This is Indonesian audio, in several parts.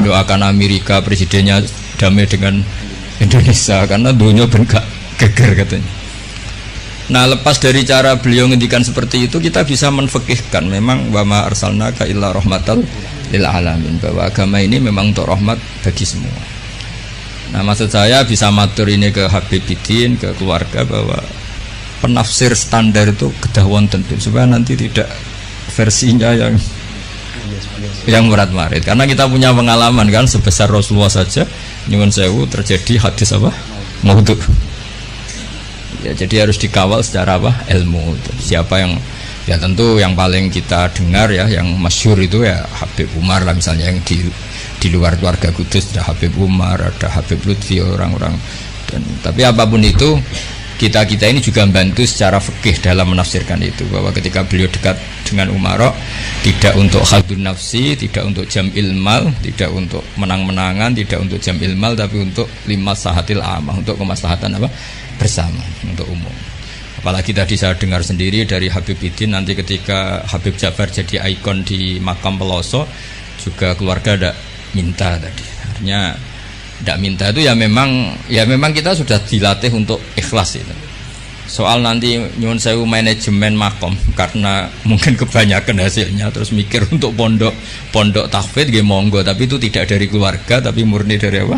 mendoakan Amerika presidennya damai dengan Indonesia karena dunia ben gak geger katanya. Nah, lepas dari cara beliau ngendikan seperti itu, kita bisa menfekihkan memang wa ma arsalnaka illa rahmatal lil alamin, bahwa agama ini memang untuk rahmat bagi semua. Nah, maksud saya bisa matur ini ke Habibidin, ke keluarga, bahwa penafsir standar itu kedah wonten supaya nanti tidak versinya yang murat-marit. Karena kita punya pengalaman kan, sebesar Rasulullah saja nyuwun sewu terjadi hadis apa? Maudhu. Ya, jadi harus dikawal secara apa? Ilmu. Siapa yang ya tentu yang paling kita dengar ya, yang masyhur itu ya Habib Umar lah misalnya, yang di luar keluarga Kudus ada Habib Umar, ada Habib Lutfi, orang-orang. Dan tapi apapun itu, kita ini juga membantu secara fikih dalam menafsirkan itu, bahwa ketika beliau dekat dengan Umaro tidak untuk khaldun nafsi, tidak untuk jam ilmal, tidak untuk menang-menangan, tidak untuk jam ilmal, tapi untuk limaslahatil amah, untuk kemaslahatan apa? Bersama, untuk umum. Apalagi tadi saya dengar sendiri dari Habib Idin, nanti ketika Habib Ja'far jadi ikon di makam Peloso juga keluarga ada minta tadi. Artinya tidak minta itu ya memang kita sudah dilatih untuk ikhlas itu. Soal nanti nyuwun sewu manajemen makom karena mungkin kebanyakan hasilnya terus mikir untuk pondok tahfidz nggih monggo, tapi itu tidak dari keluarga tapi murni dari apa?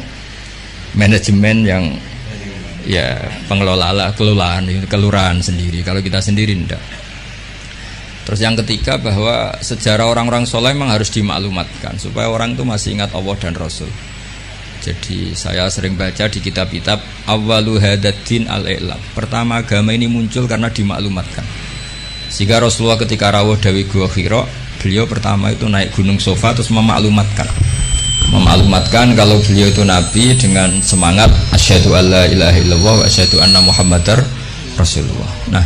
Manajemen yang ya pengelola kelurahan sendiri. Kalau kita sendiri tidak. Terus yang ketiga, bahwa sejarah orang-orang soleh memang harus dimaklumatkan supaya orang itu masih ingat Allah dan Rasul. Jadi saya sering baca di kitab-kitab awwalu hadaddin al-i'lam. Pertama agama ini muncul karena dimaklumatkan. Sehingga Rasulullah ketika rawuh dawi Gua Hira, beliau pertama itu naik gunung Sofa terus memaklumatkan kalau beliau itu nabi dengan semangat asyhadu alla ilaha illallah wa asyhadu anna muhammadar rasulullah. Nah,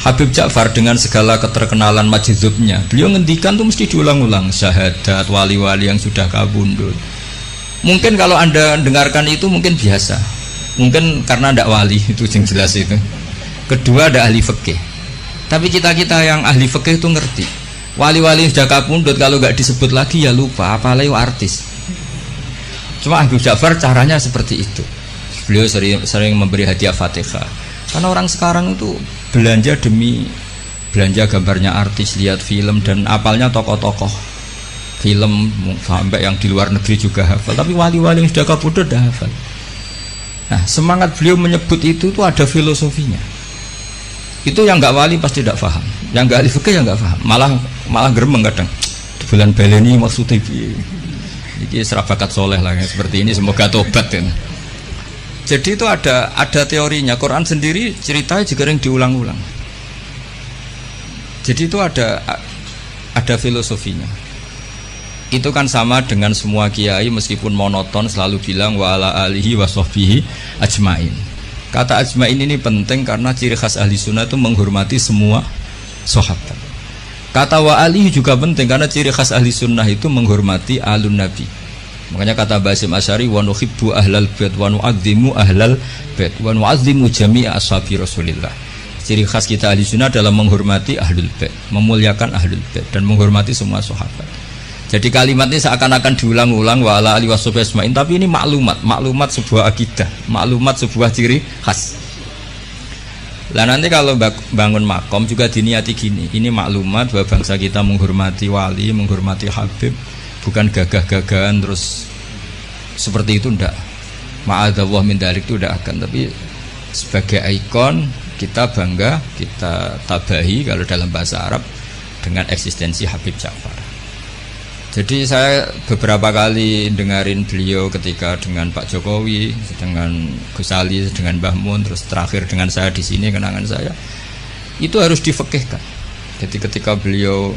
Habib Ja'far dengan segala keterkenalan majdzubnya, beliau ngendikan tuh mesti diulang-ulang syahadat wali-wali yang sudah kabundut. Mungkin kalau Anda dengarkan itu mungkin biasa, mungkin karena tidak wali, itu yang jelas itu. Kedua, ada ahli fikih. Tapi kita yang ahli fikih itu ngerti, wali-wali sudah kabundut kalau nggak disebut lagi ya lupa, apalagi artis. Cuma Habib Ja'far caranya seperti itu. Beliau sering memberi hadiah Fatihah. Karena orang sekarang itu belanja demi belanja gambarnya artis, lihat film dan apalnya tokoh-tokoh film, sampai yang di luar negeri juga hafal. Tapi wali-wali yang sudah kabudut dah hafal. Nah, semangat beliau menyebut itu ada filosofinya. Itu yang nggak wali pasti tidak paham, yang nggak ahli fikih yang nggak paham, malah geremeng kadang. Di bulan baleni maksudnya ini serabakat soleh lah ya, seperti ini, semoga tobat ya. Jadi itu ada teorinya. Quran sendiri ceritanya juga yang diulang-ulang. Jadi itu ada filosofinya. Itu kan sama dengan semua kiai meskipun monoton selalu bilang wa ala alihi wa sahbihi ajmain. Kata ajmain ini penting karena ciri khas ahli sunnah itu menghormati semua sahabat. Kata wa alihi juga penting karena ciri khas ahli sunnah itu menghormati alun nabi. Makanya kata Basim Asy'ari wa nuhibbu ahlal bait wa nu'azzimu ahlal bait wa nu'azzimu jami'a ashabi Rasulillah. Ciri khas kita ahli sunnah adalah menghormati ahlul bait, memuliakan ahlul bait dan menghormati semua sahabat. Jadi kalimat ini seakan-akan diulang-ulang wa ala alihi washabihi ajmain, tapi ini maklumat sebuah akidah, maklumat sebuah ciri khas. Lah nanti kalau bangun makom juga diniati gini, ini maklumat bahwa bangsa kita menghormati wali, menghormati habib, bukan gagah-gagahan terus seperti itu ndak. Ma'adzallah min dzalik itu ndak akan, tapi sebagai ikon kita bangga, kita tabahi kalau dalam bahasa Arab dengan eksistensi Habib Ja'far. Jadi saya beberapa kali dengarin beliau ketika dengan Pak Jokowi, dengan Gus Ali, dengan Mbah Mun, terus terakhir dengan saya di sini, kenangan saya itu harus difekihkan. Jadi ketika beliau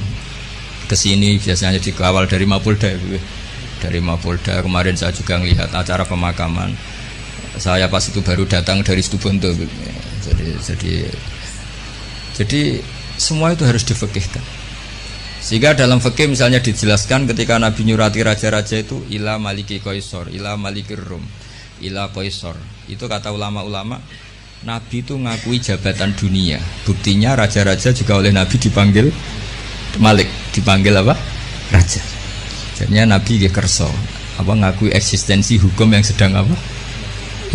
kesini biasanya dikawal dari Mapolda, dari Mapolda. Kemarin saya juga melihat acara pemakaman. Saya pas itu baru datang dari Situbondo. Jadi semua itu harus difekihkan. Sehingga dalam fikih misalnya dijelaskan ketika Nabi nyurati raja-raja itu ila maliki qaisar, ila malikir rum, ila qaisar. Itu kata ulama-ulama, Nabi itu ngakui jabatan dunia. Buktinya raja-raja juga oleh Nabi dipanggil malik, dipanggil apa? Raja. Jadinya Nabi nggih kersa apa ngakui eksistensi hukum yang sedang apa?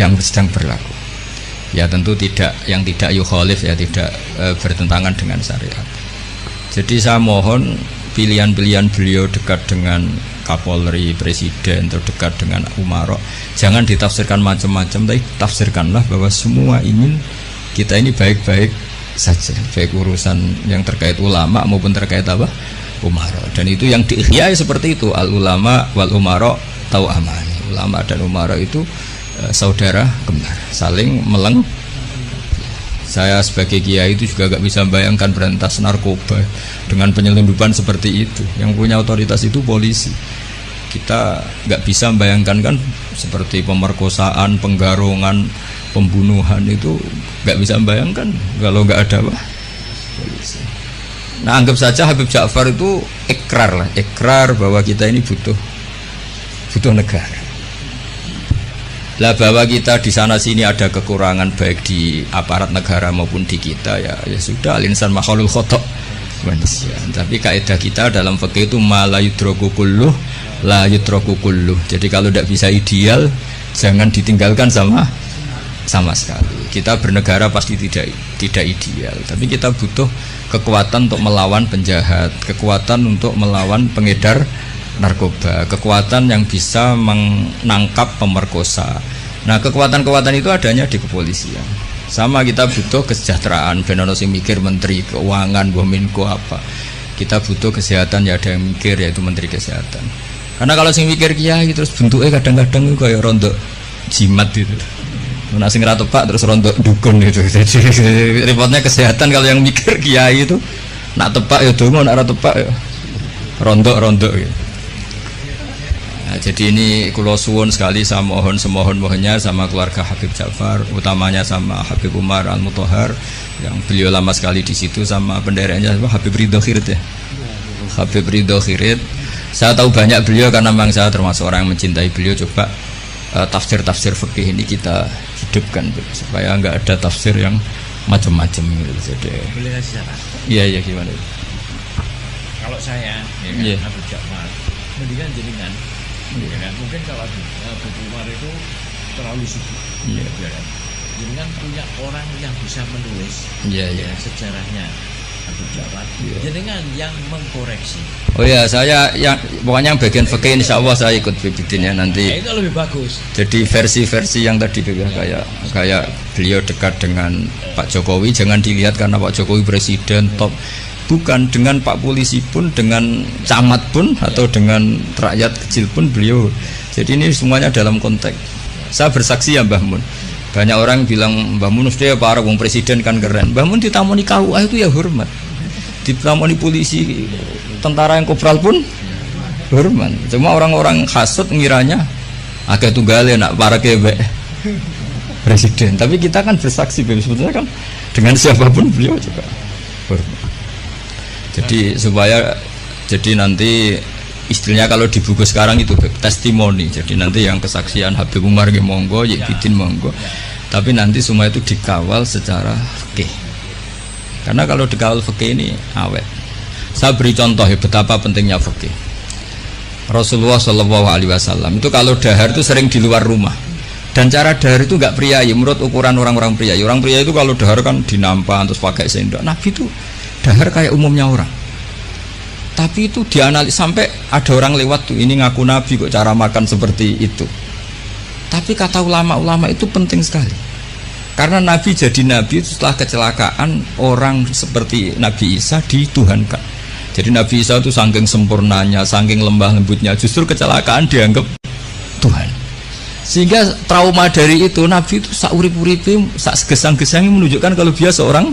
Yang sedang berlaku. Ya tentu tidak yang tidak yukhalif ya tidak bertentangan dengan syariat. Jadi saya mohon pilihan-pilihan beliau dekat dengan Kapolri, Presiden atau dekat dengan Umaro jangan ditafsirkan macam-macam, tapi tafsirkanlah bahwa semua ingin kita ini baik-baik saja, baik urusan yang terkait ulama maupun terkait apa? Umaro. Dan itu yang diihyai seperti itu, al ulama wal umaro tau aman. Ulama dan umaro itu saudara kembar, saling meleng. Saya sebagai kiai itu juga gak bisa bayangkan berantas narkoba dengan penyelundupan seperti itu. Yang punya otoritas itu polisi. Kita gak bisa bayangkan kan seperti pemerkosaan, penggarungan, pembunuhan itu gak bisa bayangkan kalau gak ada apa? Polisi. Nah anggap saja Habib Ja'far itu ikrar bahwa kita ini butuh negara. Lah bahwa kita di sana sini ada kekurangan baik di aparat negara maupun di kita ya sudah, al-insan makhluk khotok manusia. Tapi kaidah kita dalam fikih itu ma la yudraku kulluh la yudraku kulluh. Jadi kalau tidak bisa ideal jangan ditinggalkan sama sekali. Kita bernegara pasti tidak ideal, tapi kita butuh kekuatan untuk melawan penjahat, kekuatan untuk melawan pengedar narkoba, kekuatan yang bisa menangkap pemerkosa. Nah, kekuatan-kekuatan itu adanya di kepolisian. Sama kita butuh kesejahteraan, benono sing mikir menteri keuangan, Menko apa. Kita butuh kesehatan ya ada yang mikir yaitu menteri kesehatan. Karena kalau sing mikir kiai terus bentuknya kadang-kadang kayak rondo jimat gitu. Nah sing ra tepak terus rontok dukun itu. Jadi repotnya kesehatan kalau yang mikir kiai itu nak tepak ya donga, nak ra tepak ya rontok gitu. Nah, jadi ini kula suwun sekali, saya mohon semohon-mohonnya sama keluarga Habib Ja'far, utamanya sama Habib Umar Al-Mutahhar yang beliau lama sekali di situ, sama pendereknya Habib Ridho Khirit ya. Habib Ridho Khirit. Saya tahu banyak beliau karena memang saya termasuk orang yang mencintai beliau. Coba tafsir-tafsir fikih ini kita hidupkan supaya enggak ada tafsir yang macam-macam gitu. Jadi boleh kasih saran? Iya gimana? Kalau saya ya kan Habib Ja'far mendingan jenengan ya kan, mungkin kalau Habib Umar itu terlalu sibuk ya kan, jenengan punya orang yang bisa menulis sejarahnya Habib Ja'far, jenengan yang mengkoreksi. Oh ya, saya yang pokoknya yang bagian fikih insyaallah saya ikut bibitinnya nanti. Itu lebih bagus. Jadi versi-versi yang tadi kayak beliau dekat dengan Pak Jokowi jangan dilihat karena Pak Jokowi presiden top, bukan, dengan Pak polisi pun, dengan camat pun atau dengan rakyat kecil pun beliau. Jadi ini semuanya dalam konteks. Saya bersaksi ya Mbah Mun. Banyak orang bilang Mbah Mun mesti ya para wong presiden kan keren. Mbah Mun ditamoni KUA itu ya hormat. Ditamoni polisi, tentara yang kopral pun hormat. Cuma orang-orang hasut ngiranya agak tunggalnya nak para kebek presiden. Tapi kita kan bersaksi sebetulnya kan dengan siapapun beliau juga hormat. Jadi supaya nanti istilahnya kalau di buku sekarang itu testimoni. Jadi nanti yang kesaksian Habib Umar monggo, Yekbidin monggo. Tapi nanti semua itu dikawal secara fikih. Karena kalau dikawal fikih ini awet. Saya beri contoh ya betapa pentingnya fikih. Rasulullah SAW itu kalau dahar itu sering di luar rumah. Dan cara dahar itu enggak priayi menurut ukuran orang-orang priayi. Orang priayi itu kalau dahar kan dinampan terus pakai sendok. Nabi itu dahar kayak umumnya orang. Tapi itu dianalisis sampai ada orang lewat tuh, ini ngaku Nabi kok cara makan seperti itu. Tapi kata ulama-ulama itu penting sekali. Karena Nabi jadi Nabi setelah kecelakaan orang seperti Nabi Isa dituhankan. Jadi Nabi Isa itu saking sempurnanya, saking lembah lembutnya, justru kecelakaan dianggap Tuhan. Sehingga trauma dari itu Nabi itu sak urip-uripe, sak gesang-gesangnya menunjukkan kalau dia seorang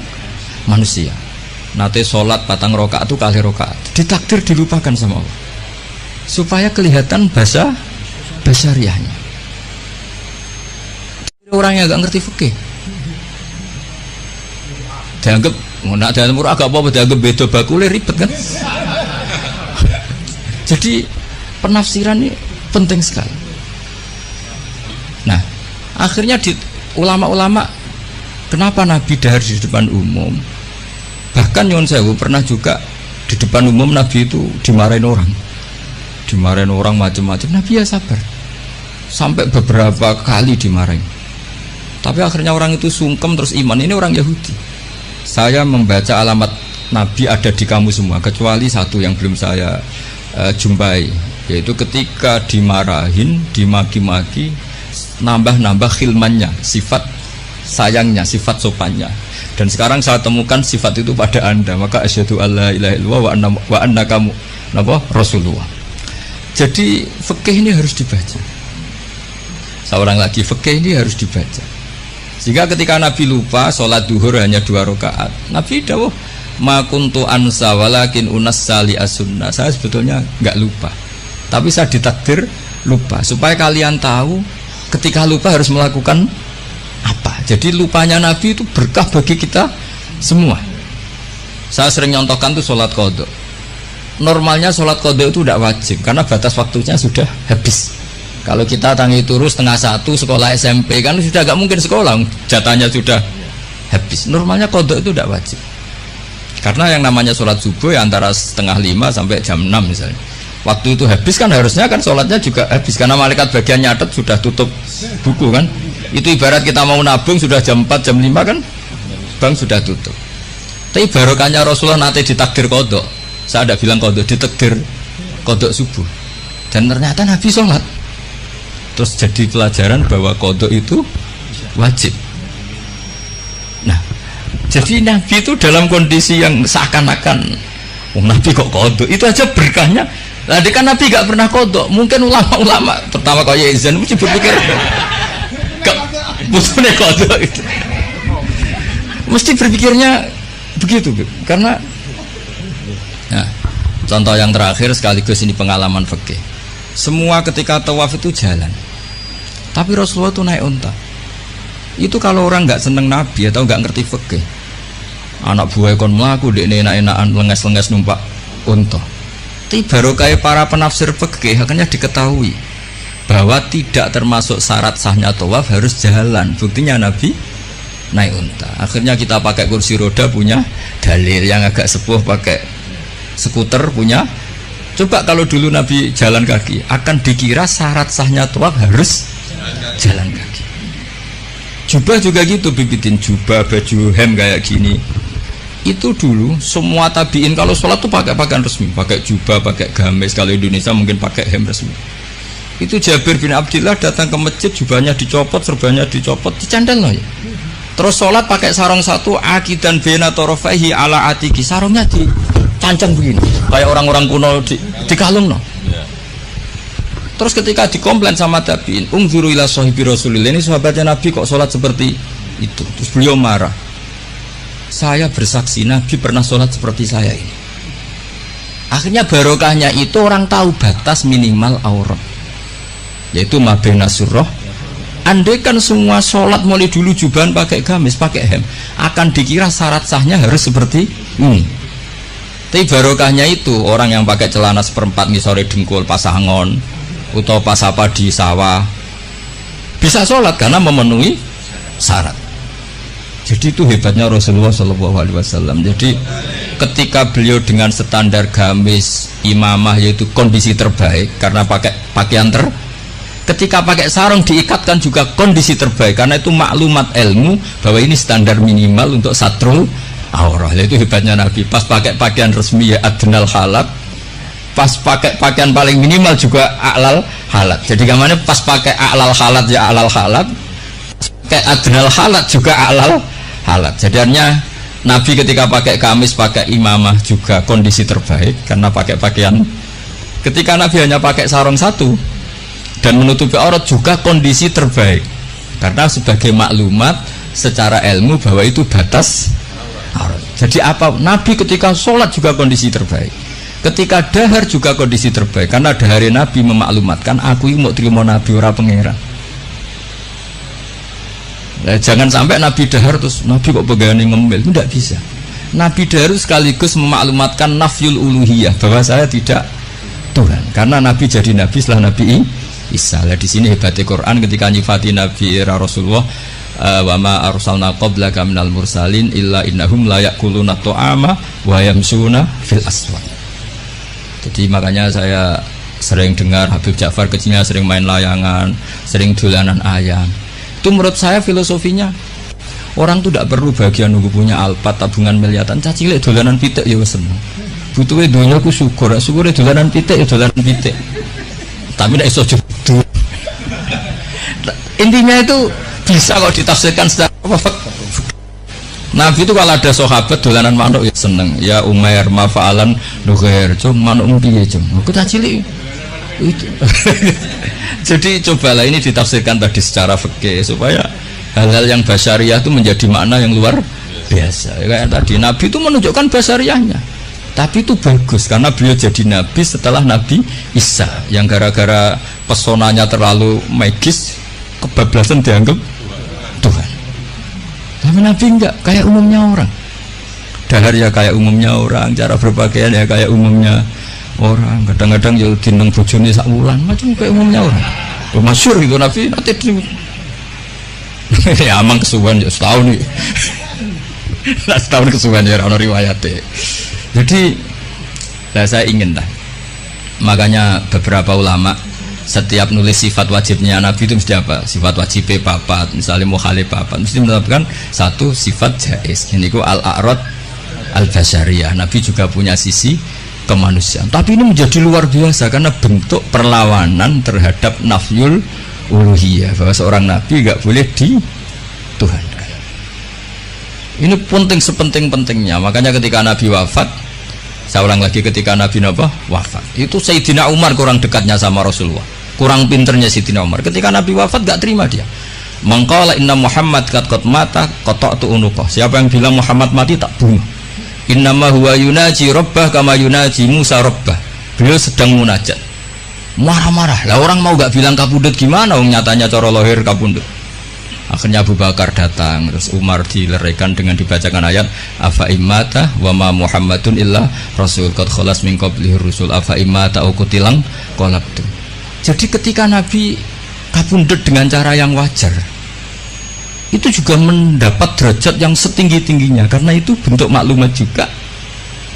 manusia. Nate sholat patang rokaat itu kali rokaat ditakdir dilupakan sama Allah supaya kelihatan basariahnya. Orang yang gak ngerti fikih dianggap nak dalam murah agak apa dianggap beda bakule ribet kan. Jadi penafsiran ini penting sekali. Nah akhirnya ulama-ulama kenapa Nabi dahar di depan umum. Bahkan Nyon Sewu pernah juga di depan umum Nabi itu dimarahin orang. dimarahin orang macam-macam, Nabi ya sabar. Sampai beberapa kali dimarahin. Tapi akhirnya orang itu sungkem terus iman. Ini orang Yahudi. Saya membaca alamat Nabi ada di kamu semua, kecuali satu yang belum saya jumpai, yaitu ketika dimarahin, dimaki-maki, nambah-nambah khilmannya, sifat sayangnya, sifat sopannya. Dan sekarang saya temukan sifat itu pada Anda, maka asyhadu alla ilaha illallah wa anna kamu Rasulullah. Jadi fikih ini harus dibaca. Seorang lagi, fikih ini harus dibaca. Sehingga ketika Nabi lupa sholat duhur hanya 2 rakaat, Nabi dawuh ma kuntu ansa walakin unassali as-sunnah. Saya sebetulnya enggak lupa, tapi saya ditakdir lupa, supaya kalian tahu ketika lupa harus melakukan apa. Jadi lupanya Nabi itu berkah bagi kita semua. Saya sering nyontohkan tuh sholat qadha. Normalnya sholat qadha itu tidak wajib karena batas waktunya sudah habis. Kalau kita tangi turu 12:30 sekolah SMP kan sudah gak mungkin sekolah, jatahnya sudah habis. Normalnya qadha itu tidak wajib. Karena yang namanya sholat subuh ya antara 4:30 sampai jam 6 misalnya. Waktu itu habis kan harusnya kan sholatnya juga habis, karena malaikat bagian nyatet sudah tutup buku kan. Itu ibarat kita mau nabung sudah jam 4 jam 5 kan bank sudah tutup. Tapi barokahnya Rasulullah nanti ditakdir qadha. Saya tidak bilang qadha, ditakdir qadha subuh. Dan ternyata Nabi sholat. Terus jadi pelajaran bahwa qadha itu wajib. Nah, jadi Nabi itu dalam kondisi yang seakan-akan Nabi kok qadha, itu aja berkahnya. Tadi kan Nabi gak pernah qadha. Mungkin ulama-ulama pertama kayak Izan mesti berpikir butuhnya qadha itu. Mesti berpikirnya begitu, karena nah, contoh yang terakhir sekaligus ini pengalaman fikih. Semua ketika tawaf itu jalan, tapi Rasulullah itu naik unta. Itu kalau orang nggak seneng Nabi atau nggak ngerti fikih, anak buah kon melaku dek enak-enakan lenges-lenges numpak unta. Tapi barokah para penafsir fikih akhirnya diketahui bahwa tidak termasuk syarat sahnya tawaf harus jalan. Buktinya Nabi naik unta. Akhirnya kita pakai kursi roda punya dalil, yang agak sepuh pakai skuter punya. Coba kalau dulu Nabi jalan kaki, akan dikira syarat sahnya tawaf harus jalan kaki. Jubah juga gitu, bibitin jubah, baju hem kayak gini. Itu dulu semua tabiin kalau sholat tuh pakai pakaian resmi, pakai jubah, pakai gamis. Kalau Indonesia mungkin pakai hem resmi. Itu Jabir bin Abdillah datang ke masjid, jubahnya dicopot, serbannya dicopot, dicandal loh ya. Terus sholat pakai sarung satu, akidan bena torofaihi ala atiki, sarungnya dicancang begini, kayak orang-orang kuno di kalung no. Terus ketika dikomplain sama tabiin, ungzuru ila sahibi Rasulillah, ini sahabatnya Nabi kok sholat seperti itu. Terus beliau marah. Saya bersaksi Nabi pernah sholat seperti saya ini. Akhirnya barokahnya itu orang tahu batas minimal aurat, yaitu mabena surah. Andai kan semua sholat mulai dulu jubahan pakai gamis, pakai hem, akan dikira syarat sahnya harus seperti ini. Tapi barokahnya itu orang yang pakai celana seperempat ngisore dengkul pasangon atau pas apa di sawah bisa sholat karena memenuhi syarat. Jadi itu hebatnya Rasulullah SAW. Jadi ketika beliau dengan standar gamis imamah yaitu kondisi terbaik karena pakai pakaian ketika pakai sarung diikatkan juga kondisi terbaik karena itu maklumat ilmu bahwa ini standar minimal untuk satrul aurah. Itu hebatnya Nabi. Pas pakai pakaian resmi ya adnal halat, pas pakai pakaian paling minimal juga a'lal halat. Jadi gimana pas pakai a'lal halat ya a'lal halat, pakai adnal halat juga a'lal halat. Jadinya Nabi ketika pakai kamis, pakai imamah juga kondisi terbaik karena pakai pakaian. Ketika Nabi hanya pakai sarung satu dan menutupi aurat juga kondisi terbaik karena sebagai maklumat secara ilmu bahwa itu batas aurat. Jadi apa? Nabi ketika sholat juga kondisi terbaik, ketika dahar juga kondisi terbaik karena dahar Nabi memaklumatkan aku ini mau terima Nabi ora pangeran. Jangan sampai Nabi dahar terus Nabi kok pegawai ngemil, itu tidak bisa. Nabi dahar sekaligus memaklumatkan nafyul uluhiyah bahwa saya tidak Tuhan karena Nabi jadi Nabi setelah Nabi Isa. Di sini hebatnya Quran ketika nyifati Nabi era Rasulullah, wa ma arsalna qablaka minal mursalin illa innahum la ya'kuluna ta'ama wa yamshuna fil aswaq. Jadi makanya saya sering dengar Habib Ja'far kecilnya sering main layangan, sering dolanan ayam. Itu menurut saya filosofinya orang tuh tidak perlu bagian nunggu punya alpat tabungan miliatan, cacilek dolanan pitik ya seneng. Butuhnya dunia ku syukur dolanan pitik ya dolanan pitik. Tapi tidak iso jodoh. Intinya itu bisa kok ditafsirkan secara apa? Nabi itu kalau ada sahabat dolanan manuk ya seneng. Ya Umair mafa'alan nughair, cum manukmu piye cum? Aku tak cilik. Itu. Jadi cobalah ini ditafsirkan tadi secara fikih supaya hal-hal yang basyariah itu menjadi makna yang luar biasa. Kayak tadi Nabi itu menunjukkan basyariahnya. Tapi itu bagus karena beliau jadi nabi setelah Nabi Isa yang gara-gara pesonanya terlalu magis, kebablasan dianggap Tuhan. Tapi Nabi enggak, kayak umumnya orang. Dahar ya kayak umumnya orang, cara berpakaian ya kayak umumnya orang. Kadang-kadang ya dineng bojone sak wulan, macam kayak umumnya orang. Masyhur gitu Nabi nanti ya amang kesuwan ya setahun nih. Setahun kesuwan ya ono riwayate. Jadi saya ingin lah. Makanya beberapa ulama setiap nulis sifat wajibnya Nabi itu mesti apa? Sifat wajibnya papat, misalnya mukhalif papat, mesti menetapkan satu sifat jaiz. Ini ku al-a'rad al-basyariyah. Nabi juga punya sisi kemanusiaan. Tapi ini menjadi luar biasa karena bentuk perlawanan terhadap nafyul uluhiyah, bahwa seorang nabi enggak boleh dituhankan. Ini penting sepenting-pentingnya. Makanya ketika Nabi wafat, saya ulang lagi, ketika Nabi wafat, itu Sayyidina Umar kurang dekatnya sama Rasulullah, kurang pinternya Sayyidina Umar. Ketika Nabi wafat gak terima dia. Mangqala inna Muhammad qad mata qata'tu unuqah. Siapa yang bilang Muhammad mati tak bunuh. Innama huwa yunaji rabbah kama yunaji Musa rabbah. Beliau sedang munajat. Marah-marah. Lah orang mau gak bilang kabudut gimana? Nyatanya cara lahir kabudut. Akhirnya Abu Bakar datang, terus Umar dileraikan dengan dibacakan ayat afa immata wa ma Muhammadun illa rasul qad khalas min qablihi rusul afa immata au qutilang qalabtu. Jadi ketika Nabi kabundut dengan cara yang wajar, itu juga mendapat derajat yang setinggi-tingginya karena itu bentuk maklumat juga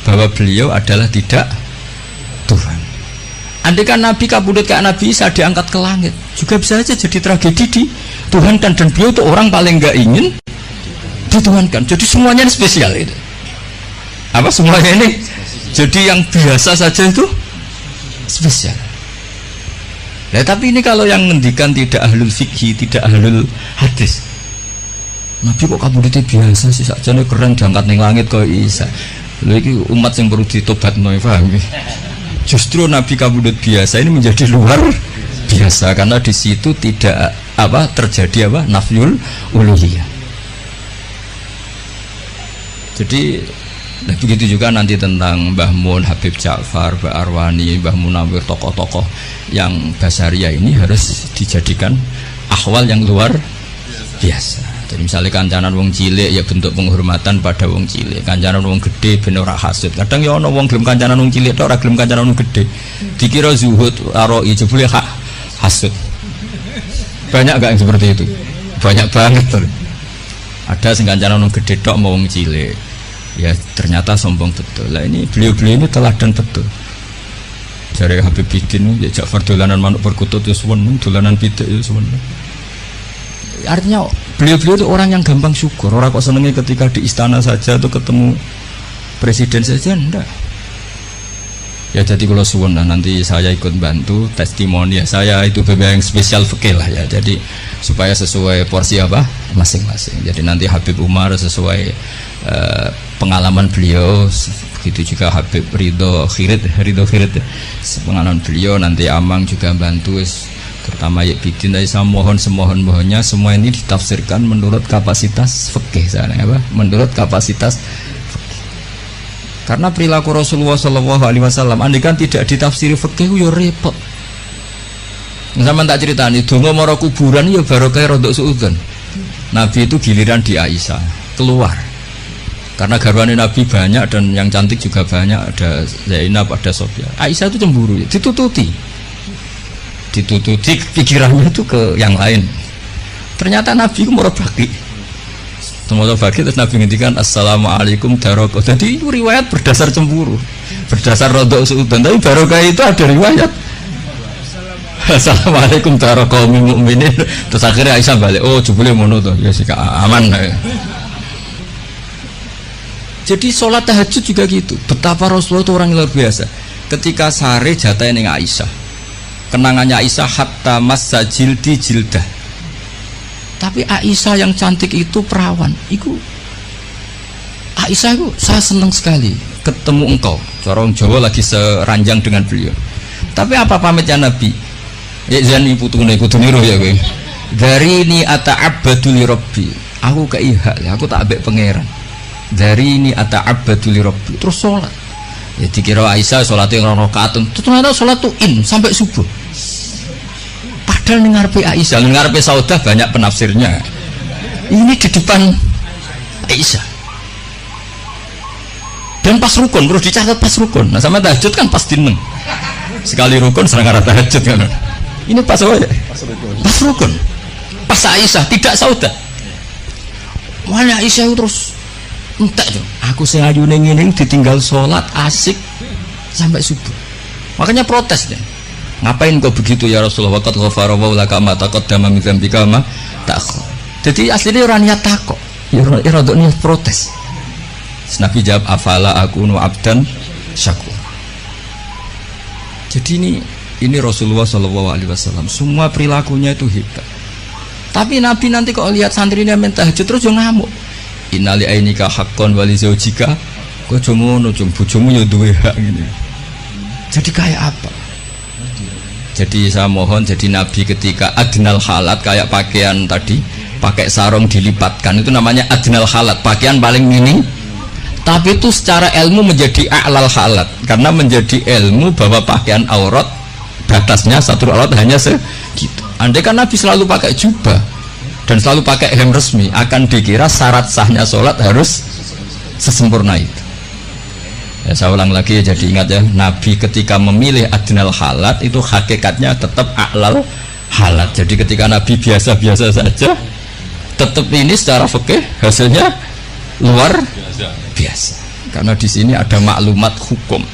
bahwa beliau adalah tidak Tuhan. Andai kan Nabi kabundut kayak Nabi Isa diangkat ke langit, juga bisa saja jadi tragedi di Tuhan dan beliau itu orang paling nggak ingin dituhankan. Jadi semuanya ini spesial itu. Apa semuanya ini? Jadi yang biasa saja itu spesial. Nah, tapi ini kalau yang ngendikan tidak ahlul fikih, tidak ahlul hadis. Nabi kok kabudutnya biasa sih, sakjane keren diangkat ning langit kok Isa. Lha iki umat yang perlu ditobatno, paham ya? Justru Nabi kabudut biasa ini menjadi luar biasa karena di situ tidak terjadi nafyul uluhiyah. Jadi begitu juga nanti tentang Mbah Mun, Habib Ja'far, Mbah Arwani, Mbah Munawir, tokoh-tokoh yang basaria ini harus dijadikan ahwal yang luar biasa. Jadi misalnya kancanan wong cilik ya bentuk penghormatan pada wong cilik, kancanan wong gede ben ora hasud. Kadang ya ana wong gelem kancanan wong cilik tok ora gelem kancanan wong gede. Dikira zuhud aroi jebule hasud. Banyak gak yang seperti itu? Banyak banget tuh. Ada sing kancanan wong gede tok mau wong cilik. Ya ternyata sombong betul. Lah ini beliau-beliau ini teladan betul. Jare Habib Bidin ya Ja'far dolanan manuk perkutut ya suwen, dolanan pitik ya suwen. Artinya beliau-beliau itu orang yang gampang syukur. Orang kok senengnya ketika di istana saja atau ketemu presiden saja, enggak. Ya jadi kalau suwun nanti saya ikut bantu testimoni ya, saya itu yang spesial fikih lah ya. Jadi supaya sesuai porsi masing-masing. Jadi nanti Habib Umar sesuai pengalaman beliau, begitu juga Habib Ridho Khirid pengalaman beliau, nanti Amang juga bantu terutama ya bidin. Saya mohon semohon-mohonnya semua ini ditafsirkan menurut kapasitas fikih sana menurut kapasitas fikih. Karena perilaku Rasulullah SAW andai kan tidak ditafsiri fikih ya repot. Sama tak ceritani donga mara kuburan ya barokah rodok suudzon. Nabi itu giliran di Aisyah keluar karena garwane Nabi banyak dan yang cantik juga banyak, ada Zainab, ada Sofia. Aisyah itu cemburu, ditututi pikirannya itu ke yang lain. Ternyata Nabi itu merobaki terus Nabi ngendikan assalamualaikum daroko. Jadi itu riwayat berdasar cemburu, berdasar rodok suudzon, tapi barokah itu ada riwayat Assalamualaikum warahmatullahi qaumil mukminin. Terus akhirnya Aisyah balik, oh jebule ngono to. Ya sik aman. Jadi sholat tahajud juga gitu. Betapa Rasulullah itu orang yang luar biasa. Ketika sare jatahe ning Aisyah. Kenangannya Aisyah hatta massa jildi jildah. Tapi Aisyah yang cantik itu perawan. Aisyah itu saya senang sekali ketemu engkau. Orang Jawa lagi seranjang dengan beliau. Tapi apa pamitnya Nabi? Ya zani putune kudu niru ya kowe. Dari ini ata'abbadu li rabbi. Aku keihak, aku tak ambek pangeran. Dari ini ata'abbadu li rabbi. Terus sholat. Ya dikira Aisyah sholatnya rakaat. Ternyata sholat tuh sampai subuh. Padahal ngarepe Aisyah, ngarepe Saudah banyak penafsirnya. Ini di depan Aisyah. Dan pas rukun, terus dicatat pas rukun. Nah sama tahajud kan pas dineng. Sekali rukun serang arah tahajud kan. Ini pas apa ya? Pas rukun. Pas Aisyah, tidak Saudah. Mana Aisyah terus entek tuh. Aku sing ayune ngene ditinggal sholat asik sampai subuh. Makanya protesnya. Ngapain kau begitu ya Rasulullah? Qad ghafara wa laka ma taqaddama min dzambika ma ta'akhkhar. Jadi aslinya orang niat takok. Ya rada niat protes. Nabi jawab afala akunu abdan syakur. Jadi ini Rasulullah SAW. Semua perilakunya itu hebat. Tapi Nabi nanti kalau lihat santrinya main tahajud terus jangan ngamuk. Innali ainika haqqan wali zaujika. Kok ngono cung bojomu ya duwe hak ngene. Jadi kayak apa? Jadi saya mohon jadi Nabi ketika adnal halat kayak pakaian tadi, pakai sarung dilipatkan itu namanya adnal halat, pakaian paling minim. Tapi itu secara ilmu menjadi a'lal halat karena menjadi ilmu bahwa pakaian aurat batasnya satu aurat hanya segitu. Andai kan Nabi selalu pakai jubah dan selalu pakai hem resmi, akan dikira syarat sahnya sholat harus sesempurna itu. Ya, saya ulang lagi ya, jadi ingat ya, Nabi ketika memilih adnal halat itu hakikatnya tetap a'lal halat. Jadi ketika Nabi biasa-biasa saja, tetap ini secara fikih hasilnya luar biasa. Karena di sini ada maklumat hukum.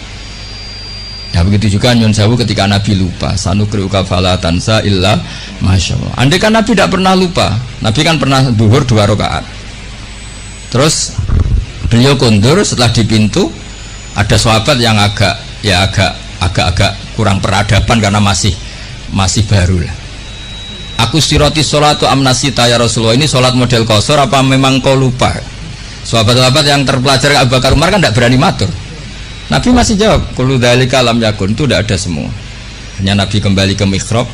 Ya begitu juga nyun sewu ketika Nabi lupa, sanukriuka fala tansa illa masyaallah. Andai kan Nabi tidak pernah lupa, Nabi kan pernah zuhur 2 rakaat. Terus beliau kondur setelah di pintu ada sahabat yang agak kurang peradaban karena masih baru lah. Aku siroti sholatu amnasita ya Rasulullah, ini sholat model qasar apa memang kau lupa? Sahabat-sahabat yang terpelajar Abu Bakar Umar kan tidak berani matur. Nabi masih jawab, kullu dzalika lam yakun, itu tidak ada semua. Hanya Nabi kembali ke mihrab.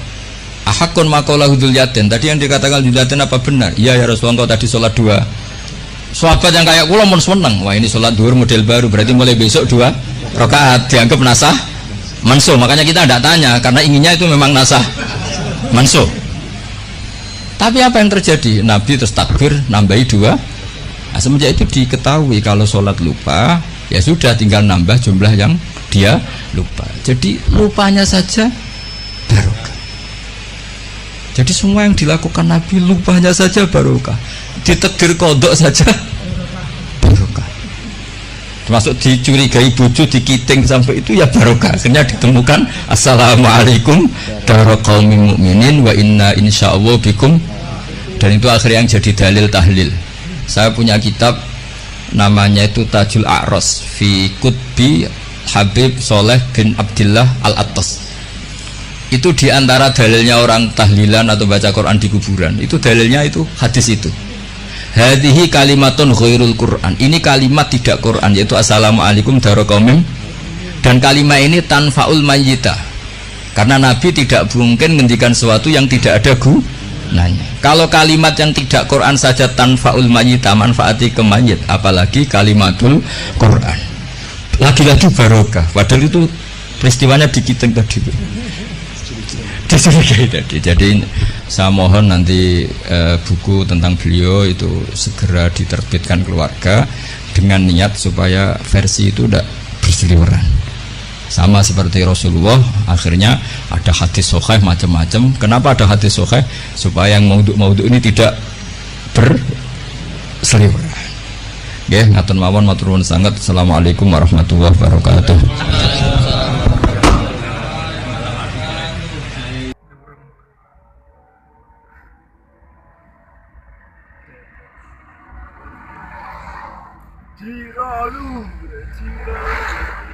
Ahakun maqalahu dzulyatin, tadi yang dikatakan dzulyatin apa benar? Iya ya Rasulullah, engkau tadi sholat 2. Sahabat yang kayak kula mun seneng, wah ini sholat duhur model baru, berarti mulai besok 2 rakaat dianggap nasah mansuh. Makanya kita tidak tanya karena inginnya itu memang nasah mansuh. Tapi apa yang terjadi? Nabi terus takbir nambahi 2. Nah, semenjak itu diketahui kalau sholat lupa, ya sudah tinggal nambah jumlah yang dia lupa. Jadi lupanya saja barokah. Jadi semua yang dilakukan Nabi lupanya saja barokah. Ditakdir kodok saja barokah. Termasuk dicurigai bojo, dikiting sampai itu ya barokah. Akhirnya ditemukan assalamualaikum warahmatullahi mukminin wa inna insyaallah bikum. Dan itu akhirnya yang jadi dalil tahlil. Saya punya kitab namanya itu Tajul A'ros fi Qutbi Habib Soleh bin Abdillah Al-Attas. Itu diantara dalilnya orang tahlilan atau baca Quran di kuburan. Itu dalilnya itu hadis itu. Hadhihi kalimatun ghairul Quran. Ini kalimat tidak Quran, yaitu assalamualaikum darokomim. Dan kalimat ini tanfaul mayyita. Karena Nabi tidak mungkin ngendikan sesuatu yang tidak ada gunanya. Kalau kalimat yang tidak Quran saja tanfaul mayyita, manfaati ke mayit, apalagi kalimatul Quran. Lagi-lagi barokah. Padahal itu peristiwanya dikiting tadi. Dicurigai tadi. Jadi saya mohon nanti buku tentang beliau itu segera diterbitkan keluarga dengan niat supaya versi itu tidak berseliweran. Sama seperti Rasulullah, akhirnya ada hadis sahih macam-macam. Kenapa ada hadis sahih? Supaya yang maudhu ini tidak berseliweran. Nggih, ngaten mawon matur nuwun sanget. Assalamualaikum warahmatullahi wabarakatuh. Giralu, Giralu.